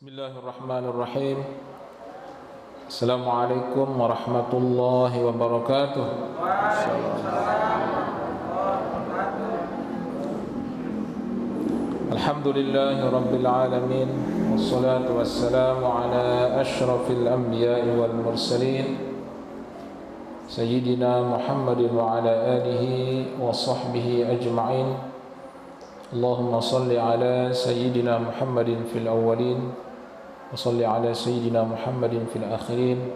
Bismillahirrahmanirrahim. Assalamualaikum warahmatullahi wabarakatuh. Alhamdulillahi rabbil alamin. Wassalatu wassalamu ala ashrafil anbiya'i wal mursalin Sayyidina Muhammadin wa ala alihi wa sahbihi ajma'in. Allahumma salli ala Sayyidina Muhammadin fil awwalin wa salli ala Sayyidina Muhammadin fil akhirin.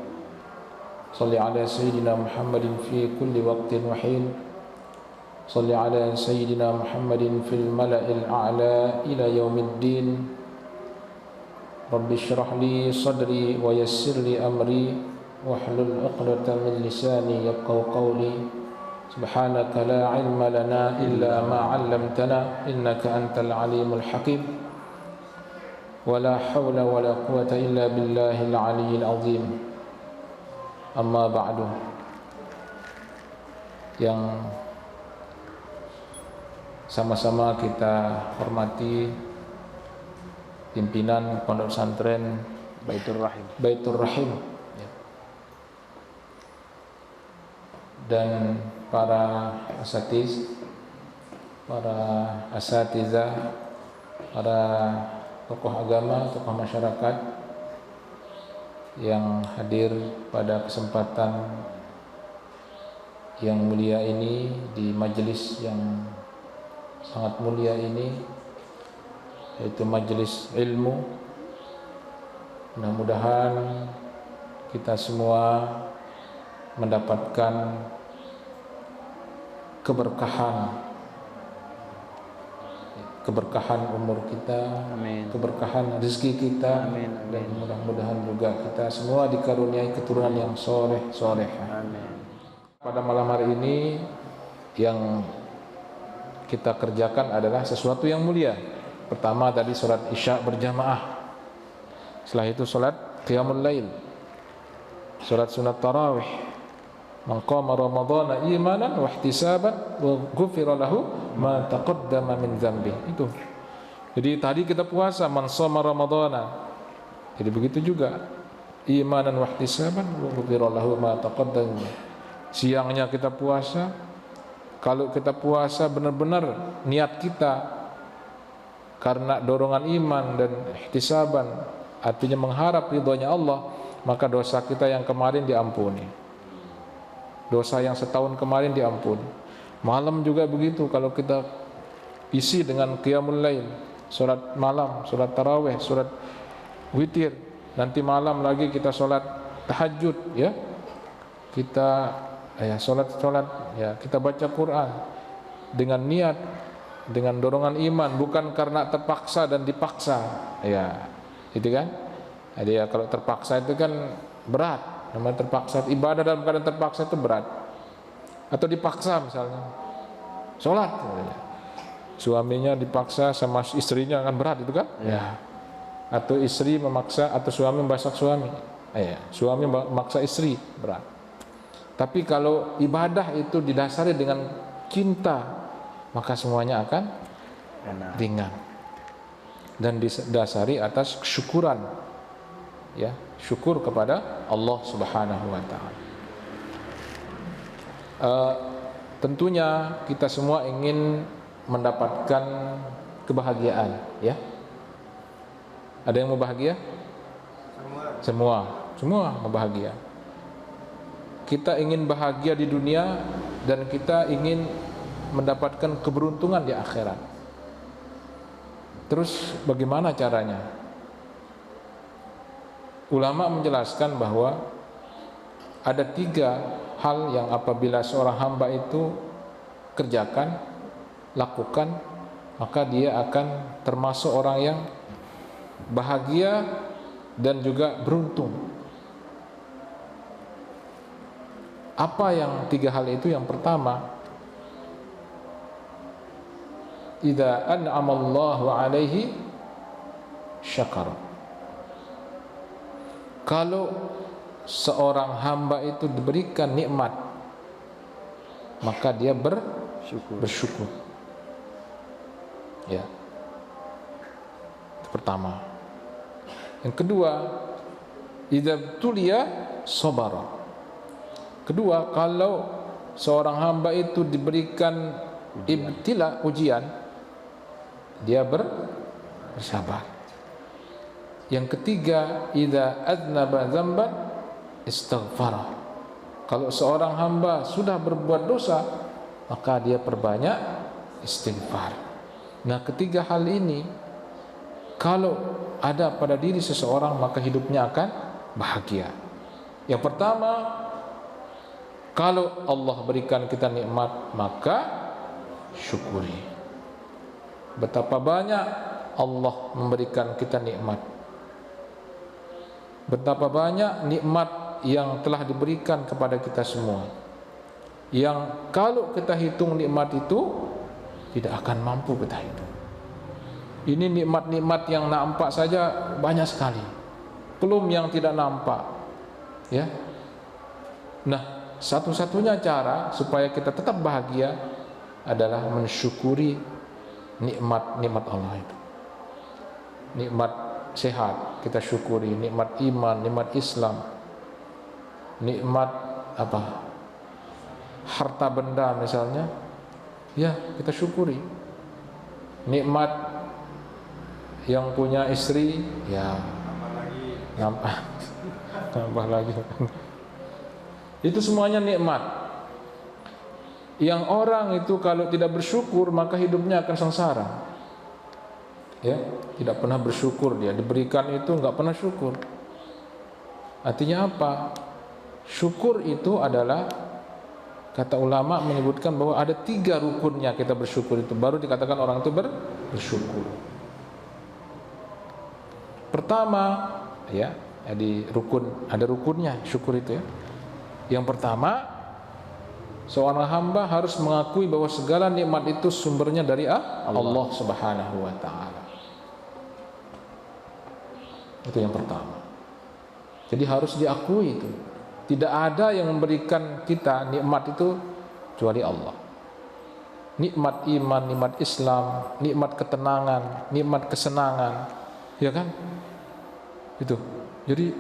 Salli ala Sayyidina Muhammadin fi kulli waqtin wa hin. Salli ala Sayyidina Muhammadin fil mala'il a'la ila yaumiddin. Rabbi shrah li sadri wa yassir li amri wahlul 'uqdatam min lisani yafqahu qawli. Subhanaka la ilma lana illa ma 'allamtana innaka antal alimul hakim. Wala hawla wala quwwata illa billahil aliyyil azim. Amma ba'du. Yang sama-sama kita hormati pimpinan Pondok Pesantren Baitur Rahim dan para asatidzah, para tokoh agama, tokoh masyarakat yang hadir pada kesempatan yang mulia ini, di majelis yang sangat mulia ini, yaitu majelis ilmu. Mudah-mudahan kita semua mendapatkan keberkahan umur kita, amin, keberkahan rezeki kita, amin, amin. Dan mudah-mudahan juga kita semua dikaruniai keturunan yang soleh-solehah. Pada malam hari ini yang kita kerjakan adalah sesuatu yang mulia. Pertama tadi salat Isya berjamaah. Setelah itu salat qiyamul lail, salat sunat tarawih. Man qama ramadhana imanan wa ihtisaban wa ghufira lahu ma taqaddama min dzambi. Itu. Jadi tadi kita puasa, man shoma ramadhana. Jadi begitu juga imanan wa ihtisaban wa ghufira lahu ma taqaddama. Siangnya kita puasa. Kalau kita puasa benar-benar niat kita karena dorongan iman dan ihtisaban, artinya mengharap ridhonya Allah, maka dosa kita yang kemarin diampuni. Dosa yang setahun kemarin diampuni. Malam juga begitu, kalau kita isi dengan qiyamul lail, salat malam, salat tarawih, salat witir, nanti malam lagi kita salat tahajud, ya. Kita salat ya, kita baca Quran dengan niat, dengan dorongan iman, bukan karena terpaksa dan dipaksa, ya, gitu kan? Jadi ya, kalau terpaksa itu kan berat. Namanya terpaksa, ibadah dalam keadaan terpaksa itu berat. Atau dipaksa misalnya sholat, suaminya dipaksa sama istrinya kan berat itu kan, ya. Atau istri memaksa, atau suami memaksa suami, suami memaksa istri, berat. Tapi kalau ibadah itu didasari dengan cinta, maka semuanya akan ringan dan didasari atas syukuran, ya, syukur kepada Allah Subhanahu wa taala. Tentunya kita semua ingin mendapatkan kebahagiaan, ya. Ada yang mau bahagia? Semua mau bahagia. Kita ingin bahagia di dunia dan kita ingin mendapatkan keberuntungan di akhirat. Terus bagaimana caranya? Ulama menjelaskan bahwa ada 3 hal yang apabila seorang hamba itu kerjakan, lakukan, maka dia akan termasuk orang yang bahagia dan juga beruntung. Apa yang 3 hal itu? Yang pertama, idza an'amallahu alaihi syakara. Kalau seorang hamba itu diberikan nikmat, maka dia bersyukur. Ya. Itu pertama. Yang kedua, idza tuliya sabara. Kedua, kalau seorang hamba itu diberikan ibtila, ujian, dia bersabar. Yang ketiga, idza adznaba dzamban istaghfara. Kalau seorang hamba sudah berbuat dosa, maka dia perbanyak istighfar. Nah, ketiga hal ini kalau ada pada diri seseorang, maka hidupnya akan bahagia. Yang pertama, kalau Allah berikan kita nikmat, maka syukuri. Betapa banyak Allah memberikan kita nikmat. Betapa banyak nikmat yang telah diberikan kepada kita semua, yang kalau kita hitung nikmat itu tidak akan mampu kita hitung. Ini nikmat-nikmat yang nampak saja banyak sekali, belum yang tidak nampak, ya. Nah, satu-satunya cara supaya kita tetap bahagia adalah mensyukuri nikmat-nikmat Allah itu. Nikmat sehat kita syukuri, nikmat iman, nikmat Islam, nikmat apa? Harta benda misalnya, ya kita syukuri. Nikmat yang punya istri, ya nambah lagi. Itu semuanya nikmat. Yang orang itu kalau tidak bersyukur, maka hidupnya akan sengsara. Ya, tidak pernah bersyukur dia, diberikan itu enggak pernah syukur. Artinya apa? Syukur itu adalah, kata ulama menyebutkan bahwa ada 3 rukunnya kita bersyukur itu, baru dikatakan orang itu bersyukur. Pertama, ya, di rukun, ada rukunnya syukur itu ya. Yang pertama, seorang hamba harus mengakui bahwa segala nikmat itu sumbernya dari Allah Subhanahu wa taala. Itu yang pertama. Jadi harus diakui itu. Tidak ada yang memberikan kita nikmat itu kecuali Allah. Nikmat iman, nikmat Islam, nikmat ketenangan, nikmat kesenangan, ya kan? Itu. Jadi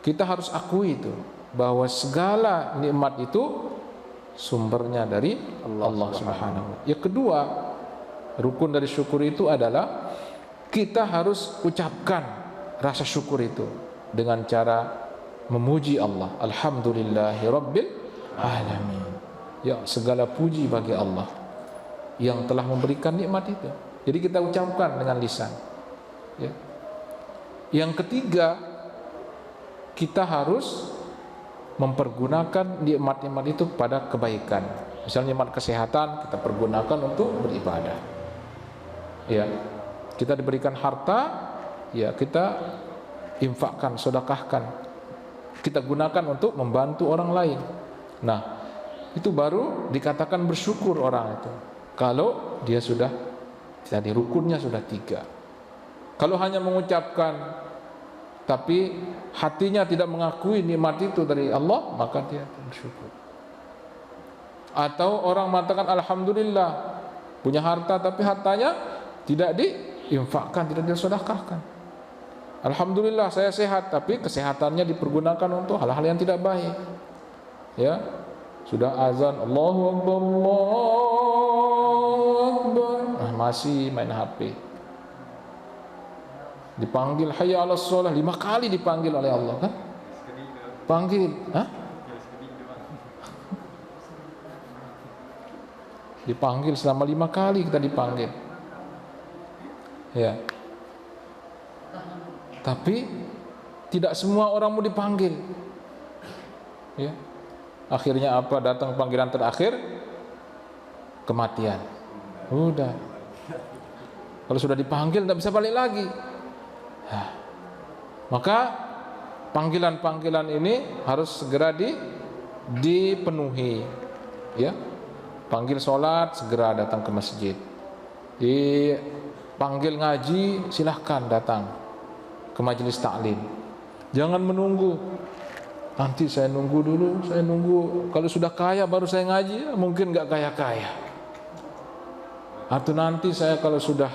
kita harus akui itu, bahwa segala nikmat itu sumbernya dari Allah Subhanahu wa taala. Yang kedua, rukun dari syukur itu adalah kita harus ucapkan rasa syukur itu dengan cara memuji Allah. Alhamdulillahi Rabbil Alamin. Ya, segala puji bagi Allah yang telah memberikan nikmat itu. Jadi kita ucapkan dengan lisan. Ya. Yang ketiga, kita harus mempergunakan nikmat-nikmat itu pada kebaikan. Misalnya nikmat kesehatan kita pergunakan untuk beribadah. Ya, kita diberikan harta, ya kita infakkan, sedekahkan, kita gunakan untuk membantu orang lain. Nah, itu baru dikatakan bersyukur orang itu, kalau dia sudah, jadi rukunnya sudah 3. Kalau hanya mengucapkan tapi hatinya tidak mengakui nikmat itu dari Allah, maka dia bersyukur. Atau orang mengatakan alhamdulillah, punya harta tapi hartanya tidak diinfakkan, tidak disedekahkan. Alhamdulillah saya sehat, tapi kesehatannya dipergunakan untuk hal-hal yang tidak baik. Ya, sudah azan Allahu Akbar, Allahu Akbar, masih main HP. Dipanggil hayya 'alas shalah 5 kali dipanggil oleh Allah kan? Panggil, dipanggil selama 5 kali kita dipanggil. Ya. Tapi tidak semua orang mau dipanggil. Ya. Akhirnya apa? Datang panggilan terakhir, kematian. Udah. Kalau sudah dipanggil tidak bisa balik lagi. Nah, maka panggilan-panggilan ini harus segera dipenuhi. Ya. Panggil sholat, segera datang ke masjid. Dipanggil ngaji, silahkan datang ke majelis taklim. Jangan menunggu. Nanti saya nunggu dulu, saya nunggu. Kalau sudah kaya baru saya ngaji, mungkin nggak kaya-kaya. Atau nanti saya kalau sudah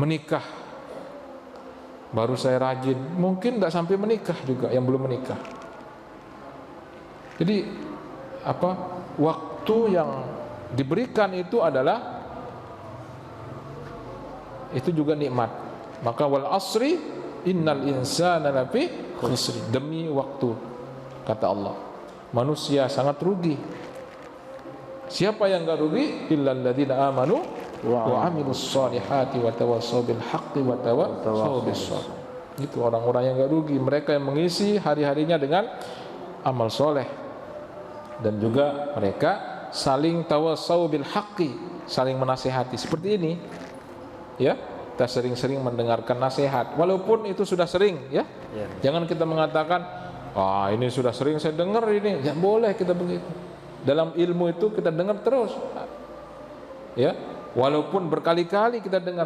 menikah, baru saya rajin, mungkin tidak sampai menikah juga yang belum menikah. Jadi waktu yang diberikan itu adalah itu juga nikmat. Maka wal asri innal insana lafi khusri, demi waktu, kata Allah, manusia sangat rugi. Siapa yang enggak rugi? Illal ladzina amanu wa amilus solihati wa tawassaw bil haqqi wa tawassaw bis sabr. Itu orang-orang yang enggak rugi, mereka yang mengisi hari-harinya dengan amal soleh, dan juga mereka saling tawassaw bil haqqi, saling menasihati. Seperti ini ya, kita sering-sering mendengarkan nasihat, walaupun itu sudah sering ya. Jangan kita mengatakan, ini sudah sering saya dengar ini. Ya boleh kita begitu. Dalam ilmu itu kita dengar terus ya, walaupun berkali-kali kita dengar.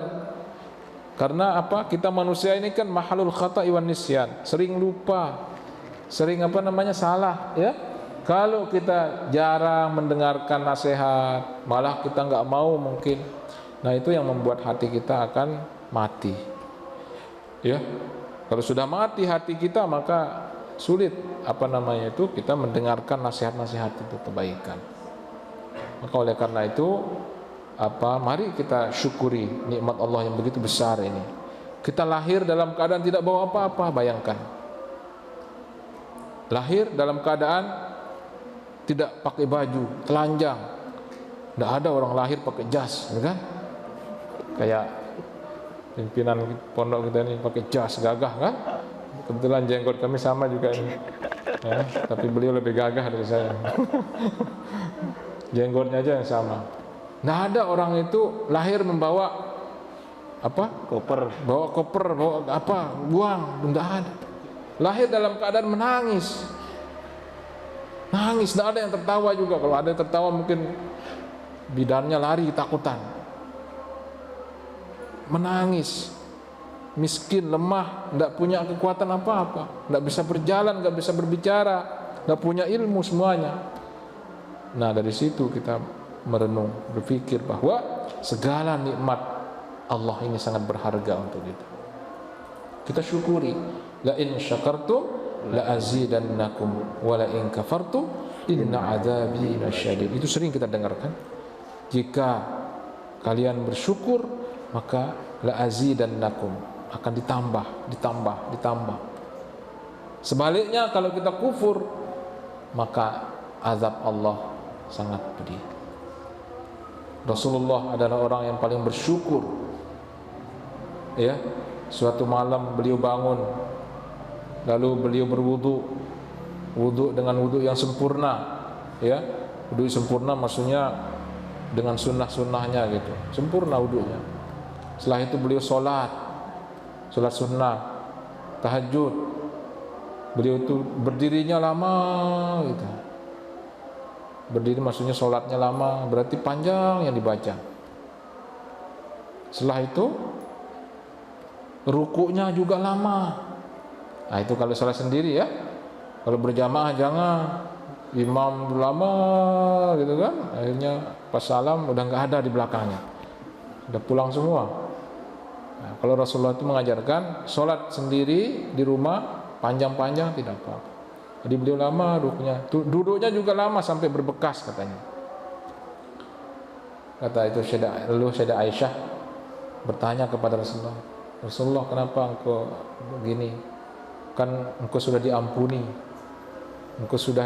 Karena kita manusia ini kan mahalul khata'i wan nisyan, sering lupa, sering salah ya. Kalau kita jarang mendengarkan nasihat, malah kita nggak mau mungkin, nah itu yang membuat hati kita akan mati ya. Kalau sudah mati hati kita, maka sulit kita mendengarkan nasihat-nasihat itu, kebaikan. Maka oleh karena itu mari kita syukuri nikmat Allah yang begitu besar ini. Kita lahir dalam keadaan tidak bawa apa-apa. Bayangkan, lahir dalam keadaan tidak pakai baju, telanjang. Tidak ada orang lahir pakai jas, kan? Kayak pimpinan pondok kita ini pakai jas gagah, kan? Kebetulan jenggot kami sama juga ini ya, tapi beliau lebih gagah dari saya. Jenggotnya aja yang sama. Nggak ada orang itu lahir membawa koper, bawa buang, nggak ada. Lahir dalam keadaan menangis, nggak ada yang tertawa juga. Kalau ada yang tertawa mungkin bidannya lari takutan. Menangis, miskin, lemah, tidak punya kekuatan apa-apa, tidak bisa berjalan, tidak bisa berbicara, tidak punya ilmu semuanya. Nah dari situ kita merenung, berpikir bahwa segala nikmat Allah ini sangat berharga untuk kita. Kita syukuri. La in syakartum la azidannakum wa la in kafartum inna adzabi lasyadid. Itu sering kita dengarkan. Jika kalian bersyukur, maka la azidannakum, akan ditambah. Sebaliknya kalau kita kufur, maka azab Allah sangat pedih. Rasulullah adalah orang yang paling bersyukur ya. Suatu malam beliau bangun, lalu beliau berwudu dengan wudu yang sempurna ya. Wudu sempurna maksudnya dengan sunnah-sunnahnya gitu, sempurna wudunya. Setelah itu beliau sholat sunnah, tahajud. Beliau itu berdirinya lama gitu. Berdiri maksudnya sholatnya lama, berarti panjang yang dibaca. Setelah itu rukuknya juga lama. Nah itu kalau sholat sendiri ya. Kalau berjamaah jangan, imam lama gitu kan. Akhirnya pas salam udah nggak ada di belakangnya, udah pulang semua. Nah, kalau Rasulullah itu mengajarkan sholat sendiri di rumah panjang-panjang tidak apa-apa. Jadi beliau lama duduknya juga lama sampai berbekas katanya. Kata itu Sayyidah Aisyah bertanya kepada Rasulullah, Rasulullah kenapa engkau begini? Kan engkau sudah diampuni, engkau sudah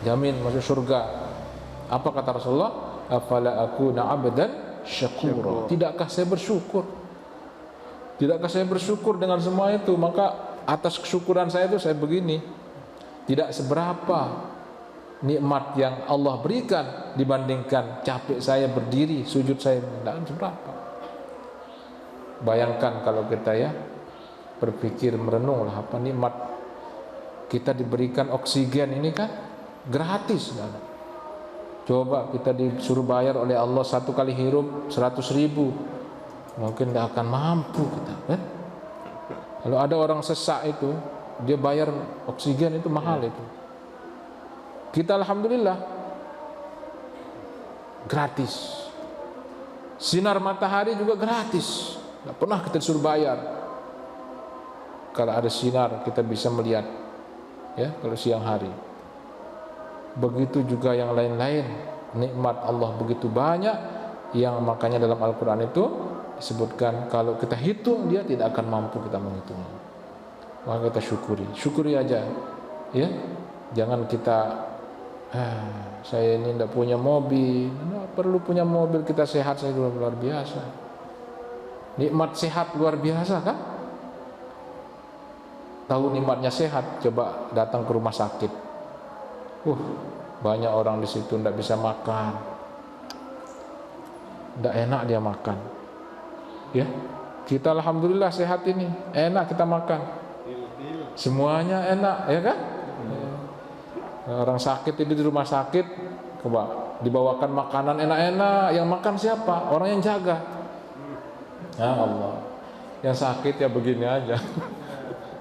jamin masuk surga. Apa kata Rasulullah? Afala akuna abdan syakura. Tidakkah saya bersyukur? Tidakkah saya bersyukur dengan semua itu? Maka atas kesyukuran saya itu saya begini. Tidak seberapa nikmat yang Allah berikan dibandingkan capek saya berdiri, sujud saya tidak seberapa. Bayangkan kalau kita ya berpikir, merenunglah apa nikmat kita diberikan oksigen ini kan gratis. Coba kita disuruh bayar oleh Allah satu kali hirup 100.000, mungkin tidak akan mampu kita kan. Kalau ada orang sesak itu, dia bayar oksigen itu mahal itu. Kita alhamdulillah gratis. Sinar matahari juga gratis. Tidak pernah kita disuruh bayar. Kalau ada sinar kita bisa melihat, ya, kalau siang hari. Begitu juga yang lain-lain, nikmat Allah begitu banyak yang makanya dalam Al-Quran itu disebutkan kalau kita hitung dia tidak akan mampu kita menghitungnya. Maka kita syukuri aja, ya. Jangan kita saya ini tidak punya mobil, tidak perlu punya mobil, kita sehat saja luar biasa. Nikmat sehat luar biasa kan? Tahu nikmatnya sehat, coba datang ke rumah sakit. Banyak orang di situ tidak bisa makan, tidak enak dia makan. Ya, kita alhamdulillah sehat ini, enak kita makan. Semuanya enak, ya kan? Orang sakit itu di rumah sakit, coba dibawakan makanan enak-enak, yang makan siapa? Orang yang jaga. Ya Allah, yang sakit ya begini aja.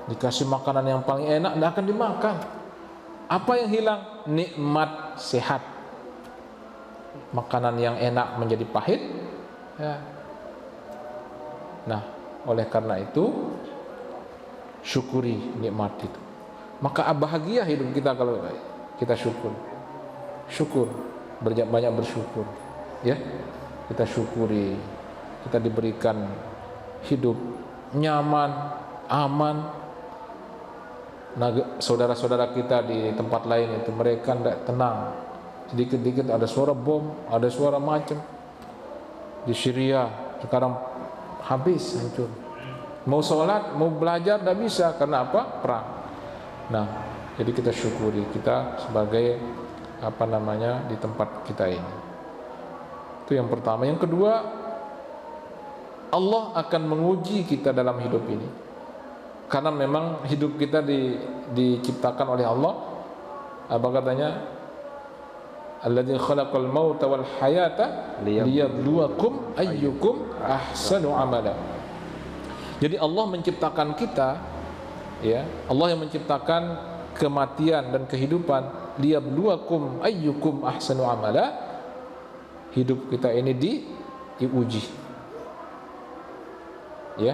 Dikasih makanan yang paling enak, tidak akan dimakan. Apa yang hilang? Nikmat sehat. Makanan yang enak menjadi pahit, ya. Nah, oleh karena itu syukuri nikmat itu. Maka bahagia hidup kita kalau kita syukur, banyak bersyukur, ya. Kita syukuri, kita diberikan hidup nyaman, aman. Nah, saudara-saudara kita di tempat lain itu mereka tidak tenang. Sedikit-sedikit ada suara bom, ada suara macam. Di Syria sekarang habis, hancur. Mau sholat, mau belajar tidak bisa, karena apa? Perang. Nah, jadi kita syukuri kita sebagai di tempat kita ini. Itu yang pertama. Yang kedua, Allah akan menguji kita dalam hidup ini. Karena memang hidup kita diciptakan oleh Allah. Apa katanya? Alladzi khalaqal mauta wal hayata liyabluwakum ayyukum ahsanu amala. Jadi Allah menciptakan kita, ya. Allah yang menciptakan kematian dan kehidupan, liyabluwakum ayyukum ahsanu amala. Hidup kita ini diuji, ya.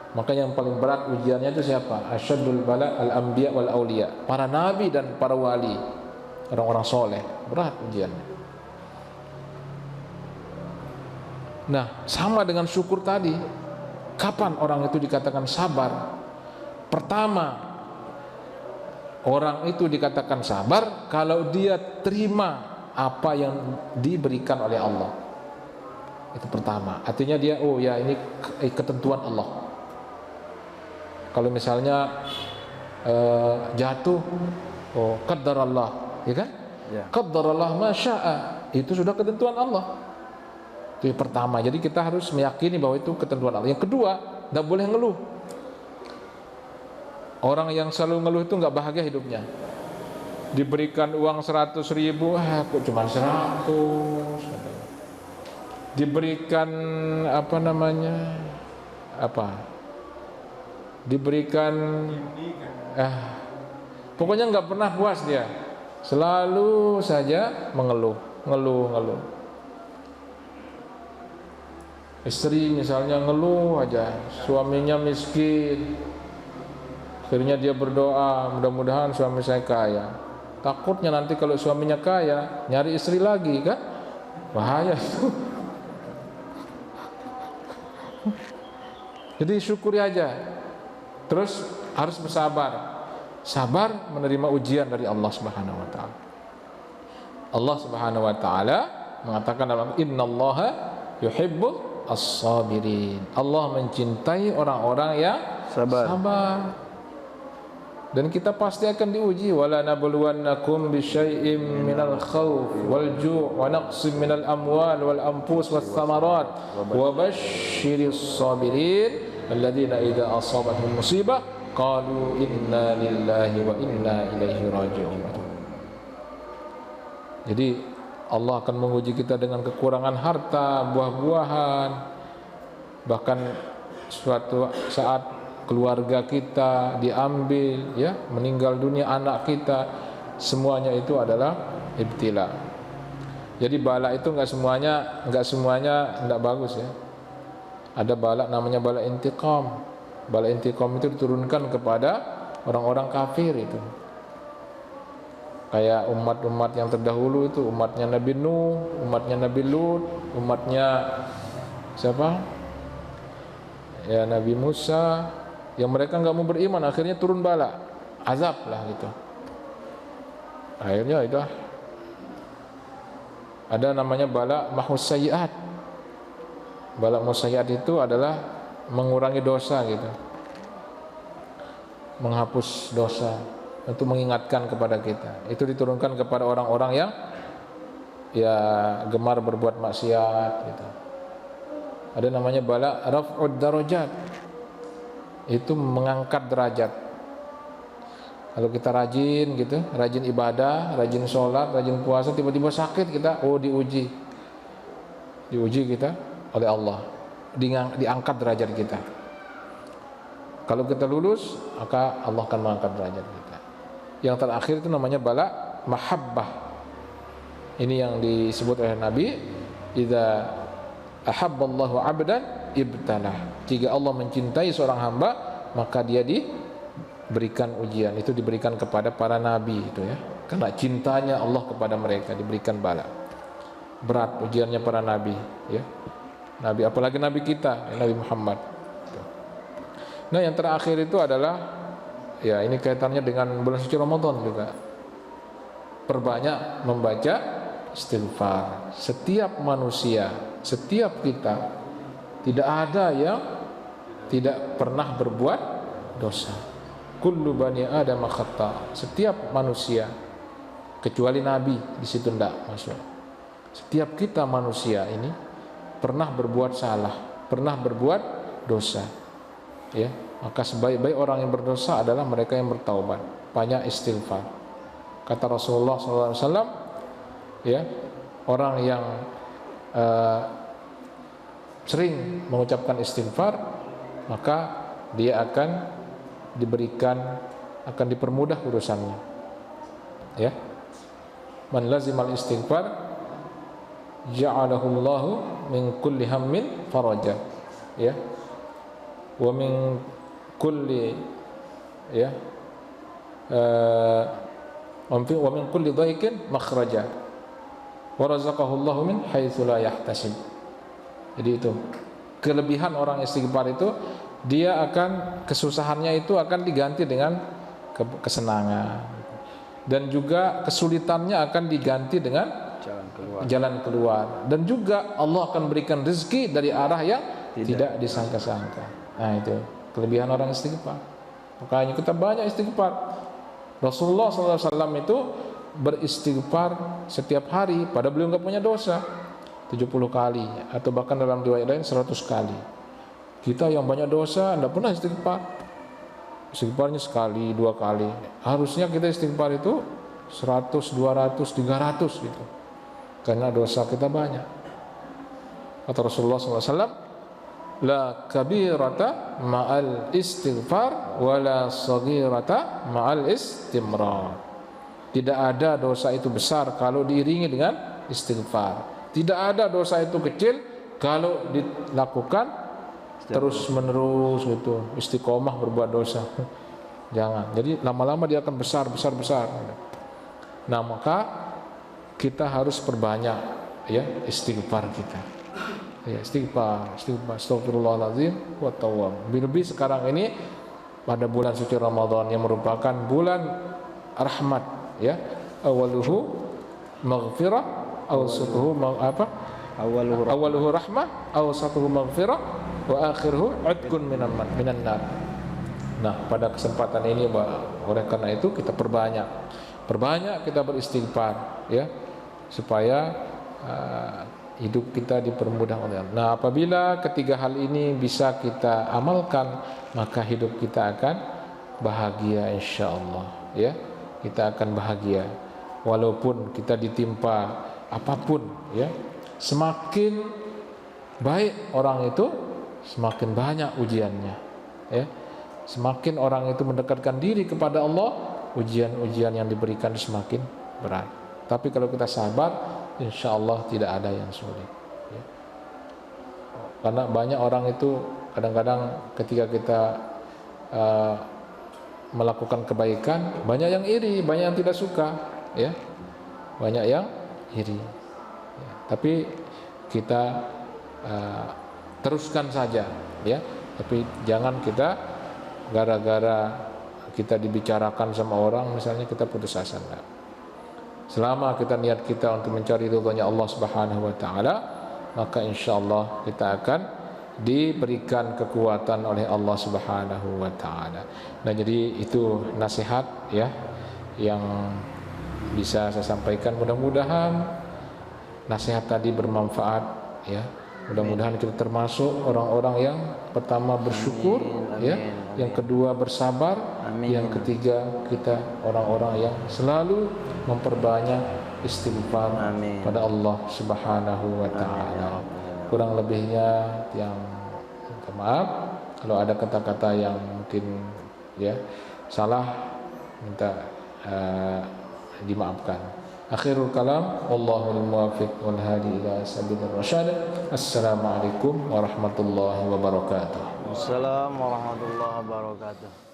Maka yang paling berat ujiannya itu siapa? Asyaddul bala al-anbiya wal auliya. Para nabi dan para wali, orang-orang soleh, berat ujiannya. Nah, sama dengan syukur tadi. Kapan orang itu dikatakan sabar? Pertama, orang itu dikatakan sabar kalau dia terima apa yang diberikan oleh Allah. Itu pertama. Artinya dia, oh ya, ini ketentuan Allah. Kalau misalnya jatuh, oh qaddarallah, ya kan? Ya. Qaddarallah ma syaa, itu sudah ketentuan Allah. Itu yang pertama. Jadi kita harus meyakini bahwa itu ketentuan Allah. Yang kedua, tidak boleh ngeluh. Orang yang selalu ngeluh itu nggak bahagia hidupnya. Diberikan uang 100.000, kok cuma 100. Diberikan diberikan pokoknya nggak pernah puas dia. Selalu saja mengeluh. Istri misalnya ngeluh aja, suaminya miskin. Akhirnya dia berdoa, mudah-mudahan suami saya kaya. Takutnya nanti kalau suaminya kaya, nyari istri lagi kan? Bahaya itu. Jadi syukuri aja. Terus harus bersabar. Sabar menerima ujian dari Allah Subhanahu wa taala. Allah Subhanahu wa taala mengatakan dalam innallaha yuhibbul as-sabirin. Allah mencintai orang-orang yang sabar. Dan kita pasti akan diuji. Wala nabluwannakum bisyai'im minal khawf wal ju' wa naqsim minal amwal wal anfus was thamarat wa basyiris sabirin alladzina idza asabatuhum musibah qalu inna lillahi wa inna ilaihi raji'un. Jadi Allah akan menguji kita dengan kekurangan harta, buah-buahan, bahkan suatu saat keluarga kita diambil, ya, meninggal dunia anak kita, semuanya itu adalah ibtila. Jadi bala itu enggak semuanya enggak bagus, ya. Ada bala namanya bala intiqam. Bala intiqam itu diturunkan kepada orang-orang kafir itu. Kayak umat-umat yang terdahulu itu, umatnya Nabi Nuh, umatnya Nabi Lut, umatnya siapa? Ya Nabi Musa, yang mereka nggak mau beriman, akhirnya turun bala, azab lah gitu. Akhirnya itu ada namanya bala mahus sayyiat. Bala mahus sayyiat itu adalah mengurangi dosa gitu, menghapus dosa, untuk mengingatkan kepada kita. Itu diturunkan kepada orang-orang yang ya gemar berbuat maksiat gitu. Ada namanya bala raf'ud darajat, itu mengangkat derajat. Kalau kita rajin gitu, rajin ibadah, rajin sholat, rajin puasa, tiba-tiba sakit kita, diuji kita oleh Allah, diangkat derajat kita. Kalau kita lulus, maka Allah akan mengangkat derajat kita. Yang terakhir itu namanya bala mahabbah. Ini yang disebut oleh Nabi, idza ahabballahu 'abdan ibtalah. Jika Allah mencintai seorang hamba, maka dia diberikan ujian. Itu diberikan kepada para nabi itu ya. Karena cintanya Allah kepada mereka diberikan bala. Berat ujiannya para nabi ya. Nabi, apalagi nabi kita, Nabi Muhammad. Nah, yang terakhir itu adalah ya, ini kaitannya dengan bulan suci Ramadan juga. Perbanyak membaca istighfar. Setiap manusia, setiap kita, tidak ada yang tidak pernah berbuat dosa. Kullu bani Adam khata. Setiap manusia, kecuali nabi di situ tidak masuk. Setiap kita manusia ini pernah berbuat salah, pernah berbuat dosa. Ya, maka sebaik-baik orang yang berdosa adalah mereka yang bertaubat, banyak istighfar. Kata Rasulullah SAW, ya, orang yang sering mengucapkan istighfar, maka dia akan dipermudah urusannya. Ya, man lazimal istighfar ja'alahullahu min kulli hammin faraja. Ya, wa min kulli ya wa min kulli dhaikin makhraja wa razaqahu Allahu min haitsu la yahtasib. Jadi itu kelebihan orang istighfar itu, dia akan kesusahannya itu akan diganti dengan kesenangan, dan juga kesulitannya akan diganti dengan jalan keluar, dan juga Allah akan berikan rezeki dari arah yang tidak disangka-sangka. Nah, itu kelebihan orang istighfar. Makanya kita banyak istighfar. Rasulullah SAW itu beristighfar setiap hari, pada beliau nggak punya dosa, 70 kali, atau bahkan dalam riwayat lain 100 kali. Kita yang banyak dosa tidak pernah istighfar. Istighfarnya sekali, 2 kali. Harusnya kita istighfar itu 100, 200, 300 gitu, karena dosa kita banyak. Kata Rasulullah SAW, la kabirata ma'al istighfar wala saghirata ma'al istimrar. Tidak ada dosa itu besar kalau diiringi dengan istighfar. Tidak ada dosa itu kecil kalau dilakukan terus menerus gitu, istiqomah berbuat dosa. Jangan. Jadi lama-lama dia akan besar. Nah, maka kita harus perbanyak ya istighfar kita. Ya, istighfar, astagfirullahaladzim wa tawwab. Lebih sekarang ini pada bulan suci Ramadan yang merupakan bulan rahmat ya. Awaluhu maghfirah, awsatuhu awaluhu rahmah, awsatuhu maghfirah, wa akhiruhu udkun minan nar. Nah, pada kesempatan ini oleh karena itu kita perbanyak kita beristighfar ya, supaya hidup kita dipermudah oleh Allah. Nah, apabila ketiga hal ini bisa kita amalkan, maka hidup kita akan bahagia insyaallah ya. Kita akan bahagia walaupun kita ditimpa apapun ya. Semakin baik orang itu, semakin banyak ujiannya ya. Semakin orang itu mendekatkan diri kepada Allah, ujian-ujian yang diberikan semakin berat. Tapi kalau kita sabar, insyaallah tidak ada yang sulit ya. Karena banyak orang itu kadang-kadang ketika kita melakukan kebaikan, banyak yang iri, banyak yang tidak suka, ya, banyak yang iri. Ya, tapi kita teruskan saja, ya. Tapi jangan kita gara-gara kita dibicarakan sama orang, misalnya kita putus asa. Enggak. Selama kita niat kita untuk mencari ridhonya Allah Subhanahu wa taala, maka insyaallah kita akan diberikan kekuatan oleh Allah Subhanahu wa taala. Nah, jadi itu nasihat ya yang bisa saya sampaikan. Mudah-mudahan nasihat tadi bermanfaat ya. Mudah-mudahan kita termasuk orang-orang yang pertama bersyukur, ya, yang kedua bersabar, yang ketiga kita orang-orang yang selalu memperbanyak istighfar pada Allah Subhanahu wa taala. Kurang lebihnya yang minta maaf kalau ada kata-kata yang mungkin ya salah, minta dimaafkan. Akhirul kalam, wallahul muwaffiq wal hadi ila sabilir rasyad. Assalamualaikum warahmatullahi wabarakatuh. Assalamualaikum warahmatullahi wabarakatuh.